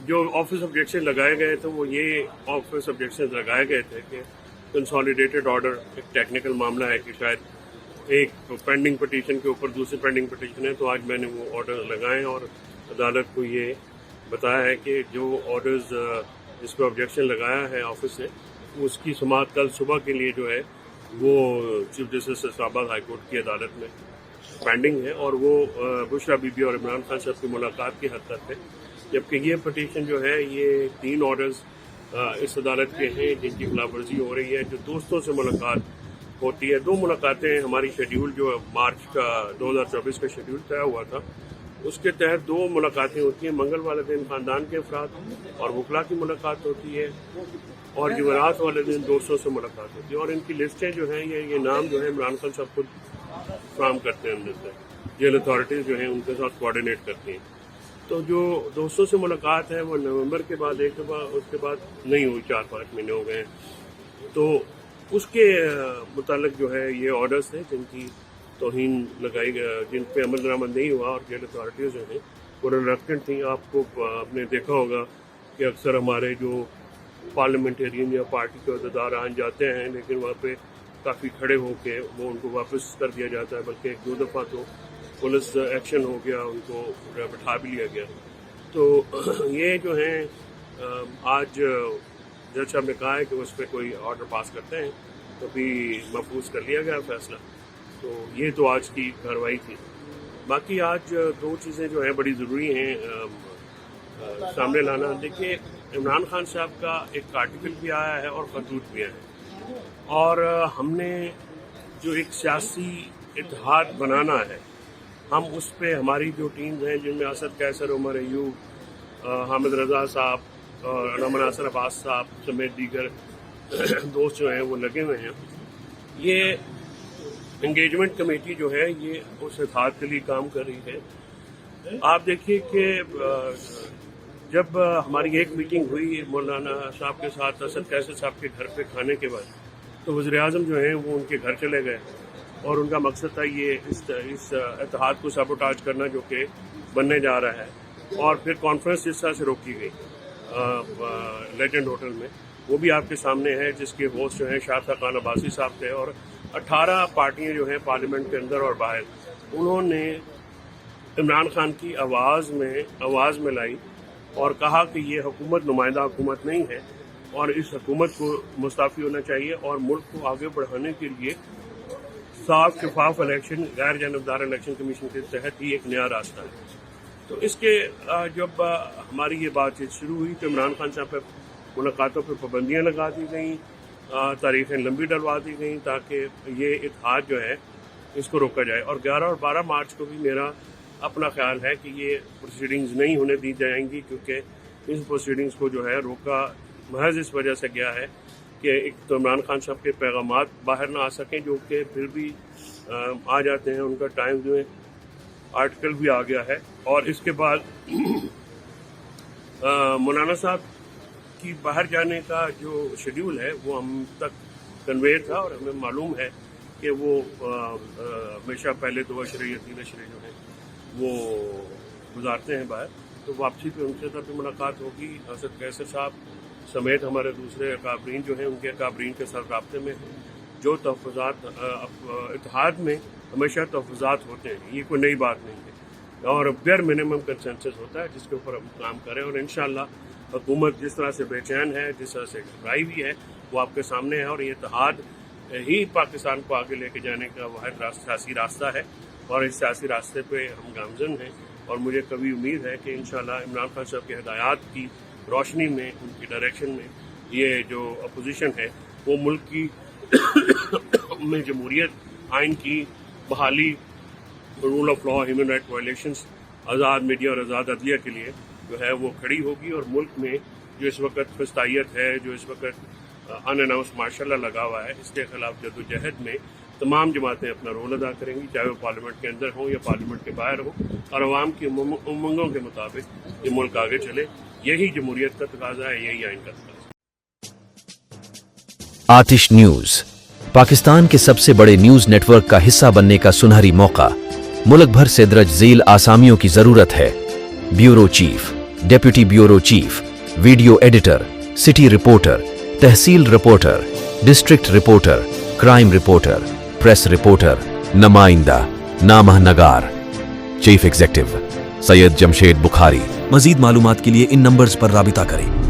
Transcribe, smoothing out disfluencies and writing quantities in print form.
जो office objection लगाए गए थे वो ये ऑफिस ऑब्जेक्शन लगाए गए थे कि कंसोलिडेटेड ऑर्डर एक टेक्निकल मामला है कि शायद एक पेंडिंग पिटीशन के ऊपर दूसरी पेंडिंग पिटीशन है, तो आज मैंने वो ऑर्डर लगाए और अदालत को ये बताया है कि जो ऑर्डर्स जिस पर ऑब्जेक्शन लगाया है ऑफिस ने उसकी समाअत कल सुबह के लिए जो है वो chief justice Islamabad high court की अदालत में पेंडिंग है और वो बुशरा बीबी और इमरान खान साहब की मुलाकात की हद तक है, जबकि ये पिटीशन जो है ये 3 ऑर्डर्स इस अदालत के हैं जिनकी खिलाफ वर्जी हो रही है। जो दोस्तों से मुलाकात होती है, 2 मुलाकातें हमारी शेड्यूल जो मार्च का 2024 का शेड्यूल तय हुआ था उसके तहत 2 मुलाकातें होती हैं। मंगल वाले दिन खानदान के अफराद और वकला की मुलाकात होती है और जुमेरात वाले दिन दोस्तों से मुलाकात होती है और इनकी लिस्टें जो हैं ये नाम जो है इमरान खान साहब खुद काम करते हैं, अंदर से जेल अथॉरिटीज़ जो हैं उनके साथ कोऑर्डिनेट करती हैं। तो जो दोस्तों से मुलाकात है वो नवंबर के बाद एक दफ़ा उसके बाद नहीं हुई, 4-5 महीने हो गए हैं। तो उसके मुतालिक जो है ये ऑर्डर्स हैं जिनकी तौहीन लगाई गई, जिन पे अमल दरामद नहीं हुआ और जेल अथॉरिटीज़ जो हैं वो रिलक्टेंट थी। आपको आपने देखा होगा कि अक्सर हमारे जो पार्लियामेंटेरियन या पार्टी के अहदेदार आन जाते हैं लेकिन वहाँ पे काफ़ी खड़े होके वो उनको वापस कर दिया जाता है, बल्कि 1-2 दफ़ा तो पुलिस एक्शन हो गया, उनको बिठा भी लिया गया। तो ये जो हैं आज जज साहब ने कहा है कि उस पर कोई ऑर्डर पास करते हैं, तो भी महफूज कर लिया गया फैसला। तो ये तो आज की कार्रवाई थी। बाकी आज 2 चीज़ें जो हैं बड़ी ज़रूरी हैं सामने लाना। देखिए, इमरान खान साहब का एक आर्टिकल भी आया है और खतूत भी आया है और हमने जो एक सियासी इत्तेहाद बनाना है हम उस पे हमारी जो टीम्स हैं जिनमें असद कैसर, उमर अयूब, हामिद रज़ा साहब और नासर अब्बास साहब समेत दीगर दोस्त जो हैं वो लगे हुए हैं। ये एंगेजमेंट कमेटी जो है ये उस इत्तेहाद के लिए काम कर रही है। आप देखिए कि जब हमारी एक मीटिंग हुई मौलाना साहब के साथ असद कैसर साहब के घर पे खाने के बाद, तो वज़ीर-ए-आज़म जो हैं वो उनके घर चले गए और उनका मकसद था ये इस इत्तेहाद को सबोटाज करना जो कि बनने जा रहा है। और फिर कॉन्फ्रेंस जिस तरह से रोकी गई लेजेंड होटल में, वो भी आपके सामने है, जिसके होस्ट जो हैं शाह खान अब्बासी साहब थे और 18 पार्टियां जो हैं पार्लियामेंट के अंदर और बाहर, उन्होंने इमरान खान की आवाज़ में लाई और कहा कि ये हुकूमत नुमाइंदा हुकूमत नहीं है और इस हुकूमत को मुस्ताफ़ी होना चाहिए और मुल्क को आगे बढ़ाने के लिए साफ शफाफ इलेक्शन, गैर जानबदार इलेक्शन कमीशन के तहत ही एक नया रास्ता है। तो इसके जब हमारी ये बातचीत शुरू हुई तो इमरान खान साहब पर मुलाकातों पर पाबंदियाँ लगा दी गई, तारीखें लंबी डलवा दी गई ताकि ये इत्तेहाद जो है इसको रोका जाए। और 11 और 12 मार्च को भी मेरा अपना ख्याल है कि ये प्रोसीडिंग्स नहीं होने दी जाएंगी, क्योंकि इस प्रोसीडिंग्स को जो है रोका महज इस वजह से गया है कि एक तो इमरान खान साहब के पैगामात बाहर ना आ सकें जो कि फिर भी आ जाते हैं, उनका टाइम्स में आर्टिकल भी आ गया है। और इसके बाद मौलाना साहब की बाहर जाने का जो शेड्यूल है वो हम तक कन्वे था और हमें मालूम है कि वो हमेशा पहले 2 अशरे या 3 अशरे जो है वो गुजारते हैं बाहर। तो वापसी पे उनसे तक मुलाकात होगी। असद कैसर साहब समेत हमारे दूसरे अकाबरीन जो हैं उनके अकाबरीन के साथ राब्ते में हैं। जो तहफ़्फ़ुज़ात इत्तेहाद में हमेशा तहफ़्फ़ुज़ात होते हैं, ये कोई नई बात नहीं है और बेयर मिनिमम कंसेंसस होता है जिसके ऊपर हम काम करें। और इंशाअल्लाह हुकूमत जिस तरह से बेचैन है, जिस तरह से घबराई हुई है, वो आपके सामने है और ये इत्तेहाद ही पाकिस्तान को आगे लेके जाने का वाहिद सियासी रास्ता है और इस सियासी रास्ते पे हम गामज़न हैं। और मुझे कभी उम्मीद है कि इंशाअल्लाह इमरान खान साहब की हिदायत की रोशनी में, उनकी डायरेक्शन में ये जो अपोजिशन है वो मुल्क की में जमहूरियत, आइन की बहाली, rule of law, human right violations, Azad media और आज़ाद अदलिया के लिए जो है वो खड़ी होगी। और मुल्क में जो इस वक्त फस्तायत है, जो इस वक्त अनअनाउंस मार्शल लगा हुआ है, इसके खिलाफ जदोजहद में तमाम जमातें अपना रोल अदा करेंगी, चाहे वो पार्लियामेंट के अंदर हो या पार्लियामेंट के बाहर हो, और अवाम की उमंगों के मुताबिक ये मुल्क आगे चले। यही जमहूरियत का तकाजा है, यही आइन का तकाजा। आतिश न्यूज पाकिस्तान के सबसे बड़े न्यूज नेटवर्क का हिस्सा बनने का सुनहरी मौका। मुल्क भर से दर्ज झेल आसामियों की जरूरत है। Bureau chief deputy bureau chief, video editor, city reporter, tehsil reporter, district reporter, crime reporter, press reporter, नुमाइंदा, नामह नगार, चीफ एग्जीक्यूटिव सैयद जमशेद बुखारी। मजीद मालूमात के लिए इन नंबर्स पर राबिता करें।